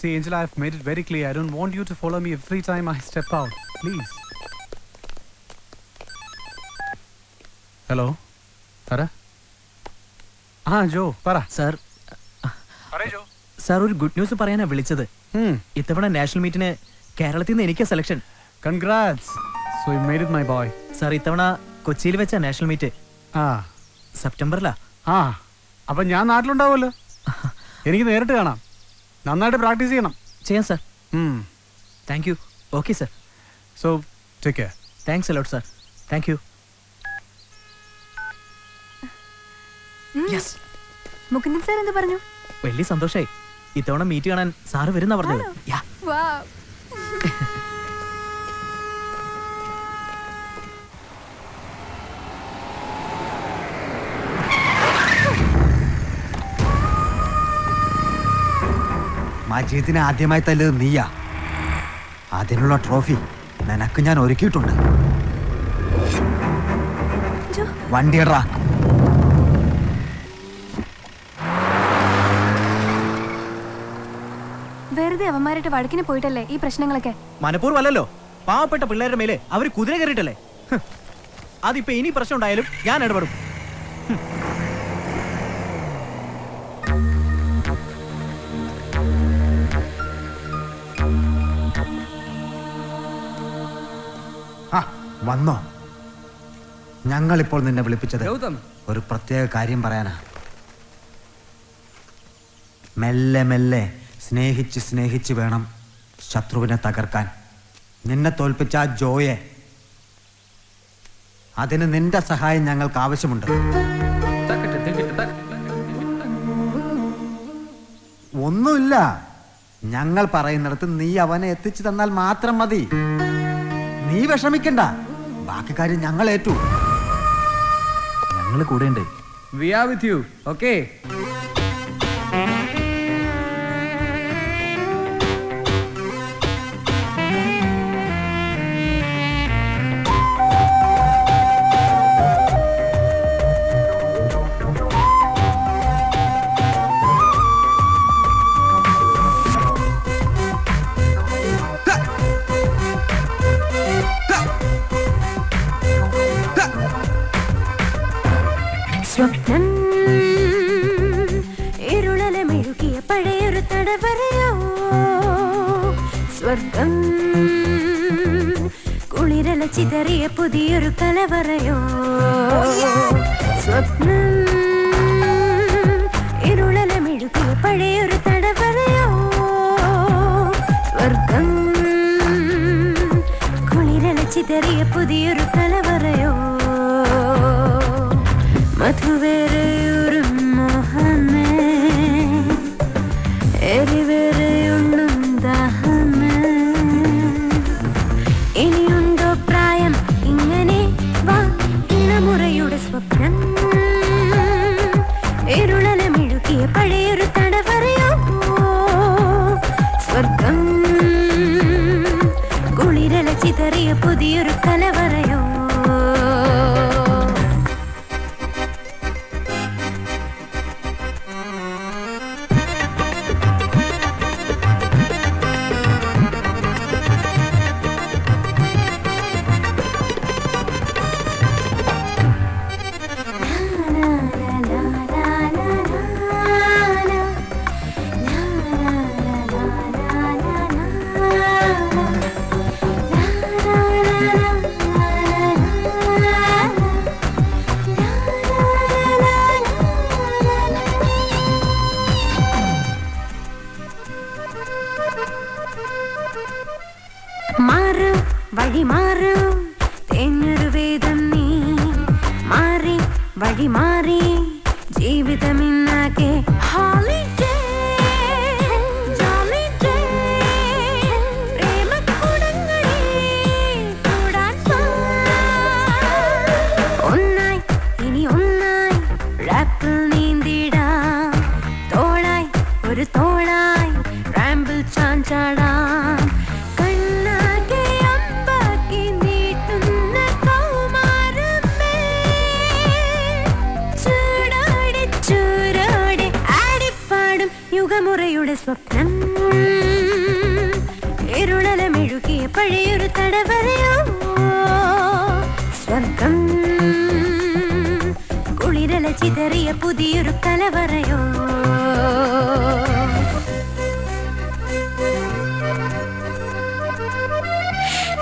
See, Angela, I've made it very clear. I don't want you to follow me every time I step out. Please. Hello? Tara? ജോ പറ. Sir sir ഒരു good news പറയാനാ വിളിച്ചത്. ഇത്തവണ national മീറ്റിന് കേരളത്തിൽ നിന്ന് എനിക്ക് selection. Congrats. So you made it my boy. Sir ഇത്തവണ കൊച്ചിയിൽ വെച്ച നാഷണൽ മീറ്റ്. സെപ്റ്റംബറിലാ. അപ്പൊ ഞാൻ നാട്ടിലുണ്ടാവുമല്ലോ. എനിക്ക് നേരിട്ട് കാണാം. നന്നായിട്ട് പ്രാക്ടീസ് ചെയ്യണം. ചെയ്യാം sir. Thank you. Okay sir. So take care. Thanks a lot sir. Thank you. Mukundan sir എന്ത് പറഞ്ഞു? വലിയ സന്തോഷായി. ഇത്തവണ മീറ്റ് കാണാൻ സാറ് വരുന്ന പറഞ്ഞത്. മജീദിനെ ആദ്യമായി തല്ലത് നീയാ. അതിനുള്ള ട്രോഫി നിനക്ക് ഞാൻ ഒരുക്കിയിട്ടുണ്ട്. വണ്ടിയടാ. വെറുതെ അവന്മാരായിട്ട് വഴക്കിന് പോയിട്ടല്ലേ ഈ പ്രശ്നങ്ങളൊക്കെ? മനഃപൂർവ്വമല്ലല്ലോ. പാവപ്പെട്ട പിള്ളേരുടെ മേലെ അവർ കുതിര കയറിയിട്ടല്ലേ. അതിപ്പോ ഇനി പ്രശ്നം ഉണ്ടായാലും ഞാൻ ഇടപെടും. വന്നോ? ഞങ്ങളിപ്പോൾ നിന്നെ വിളിപ്പിച്ചത് ഒരു പ്രത്യേക കാര്യം പറയാനാ. മെല്ലെ മെല്ലെ സ്നേഹിച്ച് സ്നേഹിച്ച് വേണം ശത്രുവിനെ തകർക്കാൻ. നിന്നെ തോൽപ്പിച്ച ആ ജോയെ, അതിന് നിന്റെ സഹായം ഞങ്ങൾക്ക് ആവശ്യമുണ്ട്. ഒന്നുമില്ല, ഞങ്ങൾ പറയുന്നിടത്ത് നീ അവനെ എത്തിച്ചു തന്നാൽ മാത്രം മതി. നീ വിഷമിക്കണ്ട, ബാക്കി കാര്യം ഞങ്ങൾ ഏറ്റു. ഞങ്ങൾ കൂടെ ഉണ്ട്. We are with you, okay? സ്വപ്നം ഇരുളലമെഴുകിയ പഴയൊരു തടവറയോ, സ്വർഗം കുളിരല ചിതറിയ പുതിയൊരു കലവറയോ. സ്വപ്നം ഇരുളലമെഴുകിയ പഴയൊരു തടവറയോ, സ്വർഗം കുളിരല ചിതറിയ പുതിയൊരു കലവറയോ. മധുവേറെയൊരു മോഹമേ, എരിവേറെയൊന്നും ദാഹമേ. ഇനിയുണ്ടോ പ്രായം ഇങ്ങനെ വാ ഇണമുറയുടെ സ്വപ്നം. ഇരുളലമെഴുകിയ പഴയൊരു തടവറയോ, സ്വർഗം കുളിരല ചിതറിയ പുതിയൊരു കലവറയോ. മാറ് വഴി മാറ്, തേഞ്ഞൊരു വേദം നീ മാറി വഴി മാറി. ജീവിതമിന്നാകെ ഹോളിഡേ, ജോളിഡേ, പ്രേമക്കുടങ്ങളിൽ കൂടാൻ പോ. ഒന്നായി ഇനി ഒന്നായി റാപ്പിൽ നീന്തിടാം, തോളായി ഒരു തോളായി റാമ്പിൽ ചാഞ്ചാടാം. ചൂടോടെ ചൂടോടെ ആടിപ്പാ തലമുറയുടെ സ്വപ്നം ഇരുളലമെഴുകിയ പഴയൊരു തടവരയോ സ്വർഗം കുളിരല ചിതറിയ പുതിയൊരു കലവറയോ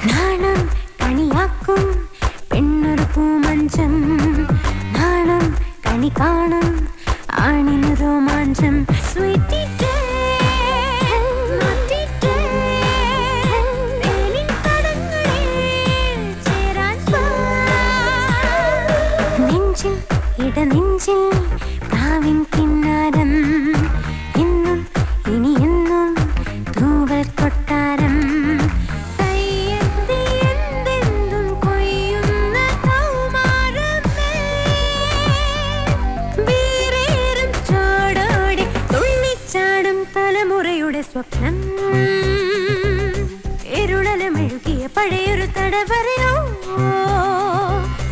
നാണം കണിയാക്കും പെണ്ണൊരു പൂമഞ്ചം നാണം കണി കാണും ആണിന് രോമാഞ്ചം സ്വീറ്റി നെഞ്ചിൽ പ്രാവിൻ കിന്നാരം എന്നും ഇനി എന്നും തൂവൽ കൊട്ടാരം തലമുറയുടെ സ്വപ്നം ഇരുളലമെഴുകിയ പഴയൊരു തടവരയോ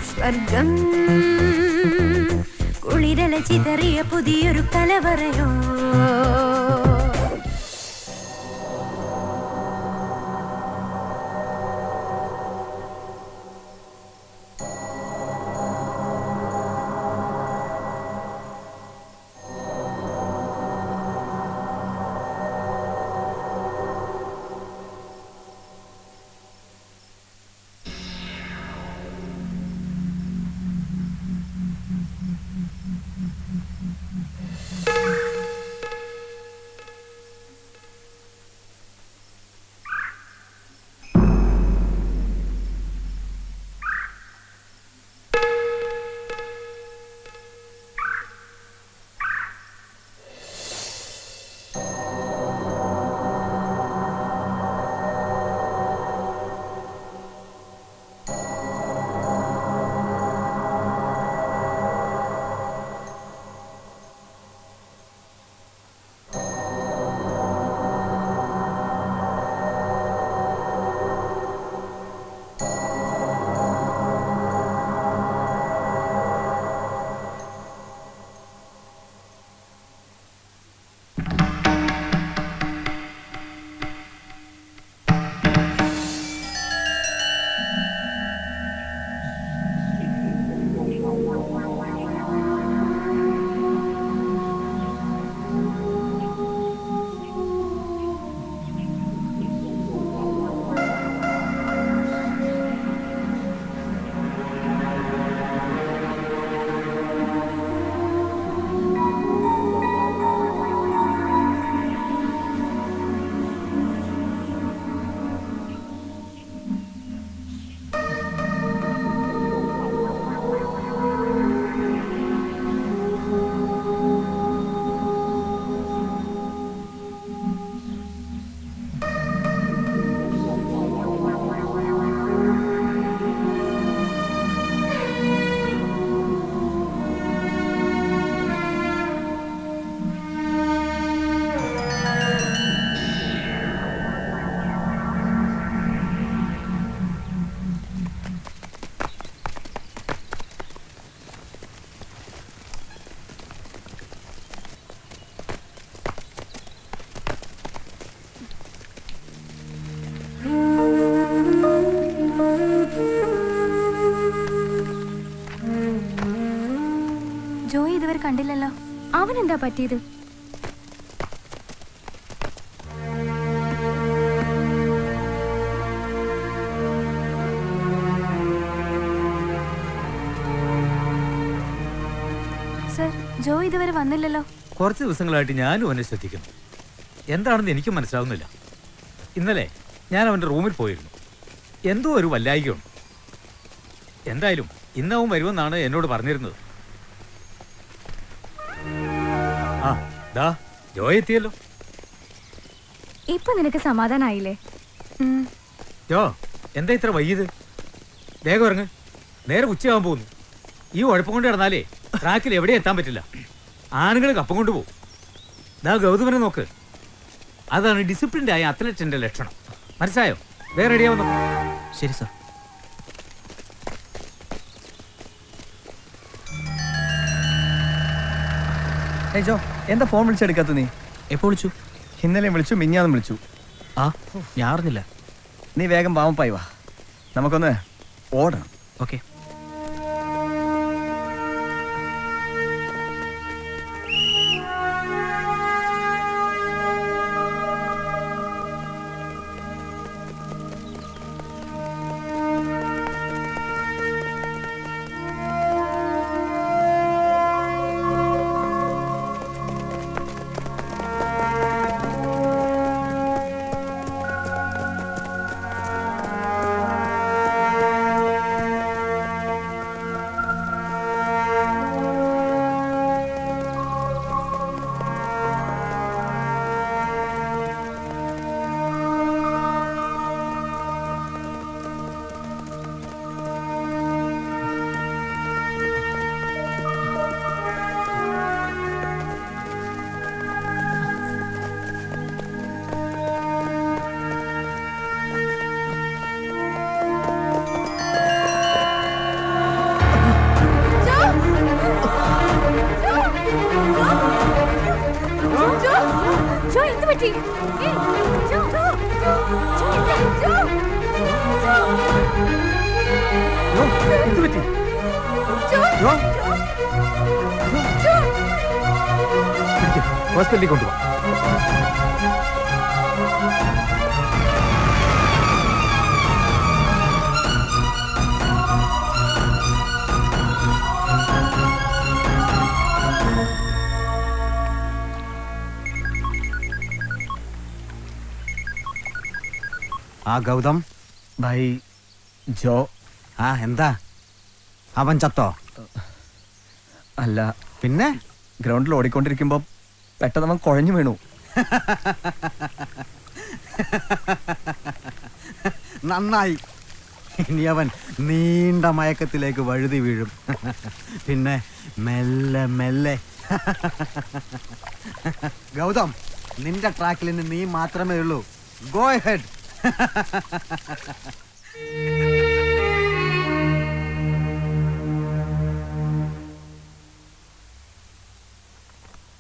സ്വർഗം കുളിരല ചിതറിയ പുതിയൊരു കലവറയോ കണ്ടില്ലല്ലോ. അവനെന്താ പറ്റിയത്? സർ, ജോ ഇതുവരെ വന്നില്ലല്ലോ. കുറച്ച് ദിവസങ്ങളായിട്ട് ഞാനും അവനെ ശ്രദ്ധിക്കുന്നു. എന്താണെന്ന് എനിക്കും മനസ്സിലാവുന്നില്ല. ഇന്നലെ ഞാൻ അവൻ്റെ റൂമിൽ പോയിരുന്നു. എന്തോ ഒരു വല്ലായികയുണ്ട്. എന്തായാലും ഇന്നവൻ വരുമെന്നാണ് എന്നോട് പറഞ്ഞിരുന്നത്. ആ ദാ ജോ എത്തിയല്ലോ. ഇപ്പൊ നിനക്ക് സമാധാനായില്ലേ? ജോ, എന്താ ഇത്ര വൈകിയത്? വേഗം ഇറങ്ങ്, നേരെ ഉച്ചയാവാൻ പോകുന്നു. ഈ ഉഴപ്പം കൊണ്ട് കിടന്നാലേ ട്രാക്കിൽ എവിടെ എത്താൻ പറ്റില്ല. ആണുങ്ങൾ കപ്പം കൊണ്ടുപോകും. ദാ ഗൗതമനെ നോക്ക്. അതാണ് ഡിസിപ്ലിൻഡ് ആയ അത്ലറ്റിന്റെ ലക്ഷണം. മനസ്സിലായോ? വേറെ റെഡിയാവുന്നു. ശരി സാർ. ജോ, എന്താ ഫോൺ വിളിച്ചെടുക്കാത്ത നീ? എപ്പോ വിളിച്ചു? ഇന്നലെ വിളിച്ചു, മിഞ്ഞാന്നും വിളിച്ചു. ആ, ഞാൻ അറിഞ്ഞില്ല. നീ വേഗം പാവപ്പായി വാ, നമുക്കൊന്ന് ഓടണം. ഓക്കെ. ജോ, എന്ത് പറ്റി? ഏയ്, ജോ, ജോ, ജോ, ജോ, ജോ, ജോ. എന്ത് പറ്റി? ഹോസ്പിറ്റലിൽ കൊണ്ടുപോകാം. ആ ഗൗതം, ഭായ് ജോ. ആ എന്താ, അവൻ ചത്തോ? അല്ല, പിന്നെ ഗ്രൗണ്ടിൽ ഓടിക്കൊണ്ടിരിക്കുമ്പോ പെട്ടെന്ന് അവൻ കുഴഞ്ഞു വീണു. നന്നായി. ഇനി അവൻ നീണ്ട മയക്കത്തിലേക്ക് വഴുതി വീഴും. പിന്നെ മെല്ലെ മെല്ലെ. ഗൗതം, നിന്റെ ട്രാക്കിൽ ഇനി നീ മാത്രമേ ഉള്ളൂ. Go head.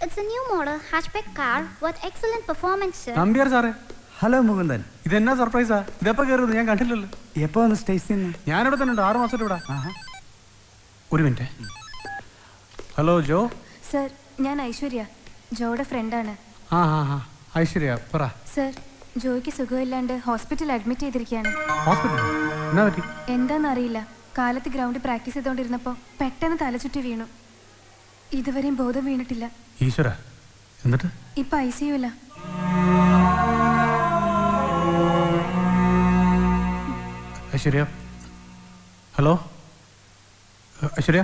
It's a new model hatchback car with excellent performance, sir. Nambiar സാറേ, ഹലോ മുകുന്ദൻ, ഇതെന്നാ സർപ്രൈസാ? ഇതെപ്പോ കയറുന്നത്? ഞാൻ കണ്ടില്ലല്ലോ. എപ്പോ വന്ന് സ്റ്റേഷനിൽ നിന്ന്? ഞാനിവിടെ തന്നെ ഉണ്ട്, 6 മാസമായിട്ട് ഇവിടെ. ഒരു മിനിറ്റ്. ഹലോ ജോ. സർ, ഞാൻ ഐശ്വര്യ, ജോയുടെ ഫ്രണ്ടാണ്. ആ ആ ആ ഐശ്വര്യ, പറ. സർ, ജോയ്ക്ക് സുഖമില്ലാണ്ട് ഹോസ്പിറ്റലിൽ അഡ്മിറ്റ് ചെയ്തിരിക്കുകയാണ്. ഹോസ്പിറ്റലിൽ എന്നാ പറ്റി? എന്താണെന്നറിയില്ല. കാലത്ത് ഗ്രൗണ്ടിൽ പ്രാക്ടീസ് ചെയ്തുകൊണ്ടിരുന്നപ്പോൾ പെട്ടെന്ന് തലചുറ്റി വീണു. ഇതുവരെയും ബോധം വീണിട്ടില്ല. ഈശ്വര, എന്നിട്ട് ഇപ്പൊ ICU-ല. ഐശ്വര്യ, ഹലോ ഐശ്വര്യ.